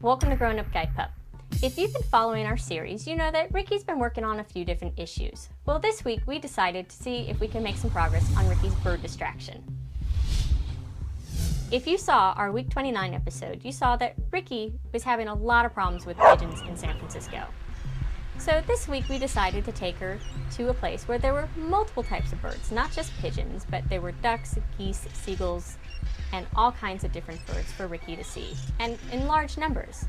Welcome to Grown Up Guide Pup. If you've been following our series, you know that Ricky's been working on a few different issues. Well, this week we decided to see if we can make some progress on Ricky's bird distraction. If you saw our week 29 episode, you saw that Ricky was having a lot of problems with pigeons in San Francisco. So this week we decided to take her to a place where there were multiple types of birds, not just pigeons, but there were ducks, geese, seagulls, and all kinds of different birds for Ricky to see, and in large numbers.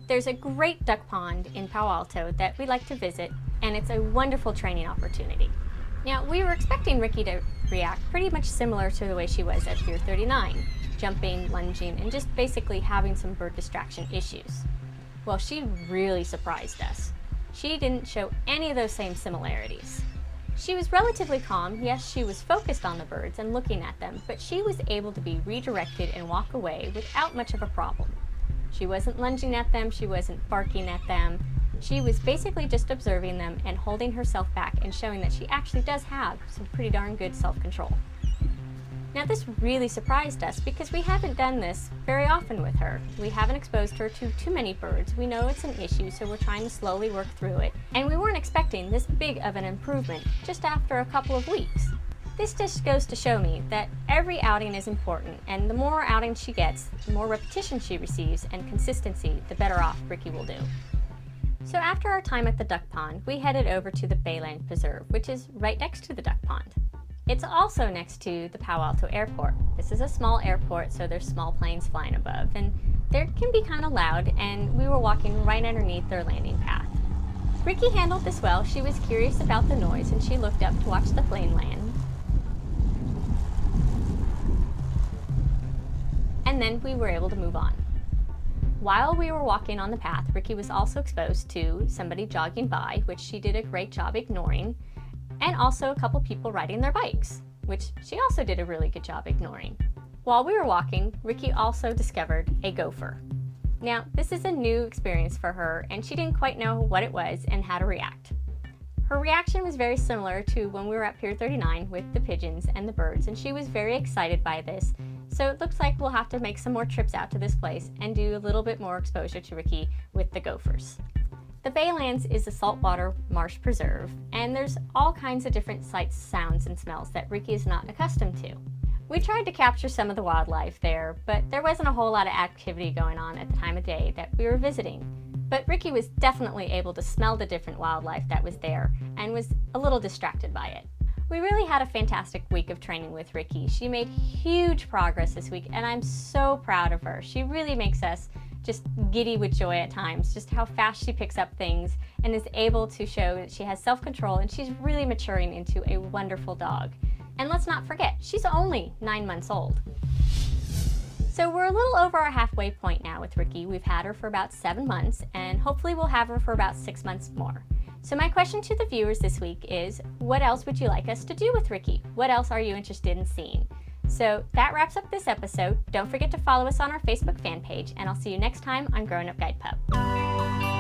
There's a great duck pond in Palo Alto that we like to visit, and it's a wonderful training opportunity. Now, we were expecting Ricky to react pretty much similar to the way she was at Pier 39, jumping, lunging, and just basically having some bird distraction issues. Well, she really surprised us. She didn't show any of those same similarities. She was relatively calm. Yes, she was focused on the birds and looking at them, but she was able to be redirected and walk away without much of a problem. She wasn't lunging at them, she wasn't barking at them. She was basically just observing them and holding herself back and showing that she actually does have some pretty darn good self-control. Now, this really surprised us because we haven't done this very often with her. We haven't exposed her to too many birds. We know it's an issue, so we're trying to slowly work through it. And we weren't expecting this big of an improvement just after a couple of weeks. This just goes to show me that every outing is important, and the more outings she gets, the more repetition she receives and consistency, the better off Ricky will do. So after our time at the duck pond, we headed over to the Bayland Preserve, which is right next to the duck pond. It's also next to the Palo Alto Airport. This is a small airport, so there's small planes flying above, and they can be kind of loud, and we were walking right underneath their landing path. Ricky handled this well. She was curious about the noise, and she looked up to watch the plane land. And then we were able to move on. While we were walking on the path, Ricky was also exposed to somebody jogging by, which she did a great job ignoring, and also a couple people riding their bikes, which she also did a really good job ignoring. While we were walking, Ricky also discovered a gopher. Now, this is a new experience for her, and she didn't quite know what it was and how to react. Her reaction was very similar to when we were at Pier 39 with the pigeons and the birds, and she was very excited by this. So it looks like we'll have to make some more trips out to this place and do a little bit more exposure to Ricky with the gophers. The Baylands is a saltwater marsh preserve, and there's all kinds of different sights, sounds, and smells that Ricky is not accustomed to. We tried to capture some of the wildlife there, but there wasn't a whole lot of activity going on at the time of day that we were visiting. But Ricky was definitely able to smell the different wildlife that was there and was a little distracted by it. We really had a fantastic week of training with Ricky. She made huge progress this week, and I'm so proud of her. She really makes us just giddy with joy at times, just how fast she picks up things and is able to show that she has self-control, and she's really maturing into a wonderful dog. And let's not forget, she's only 9 months old. So we're a little over our halfway point now with Ricky. We've had her for about 7 months, and hopefully we'll have her for about 6 months more. So my question to the viewers this week is, what else would you like us to do with Ricky? What else are you interested in seeing? So that wraps up this episode. Don't forget to follow us on our Facebook fan page, and I'll see you next time on Grown Up Guide Pup.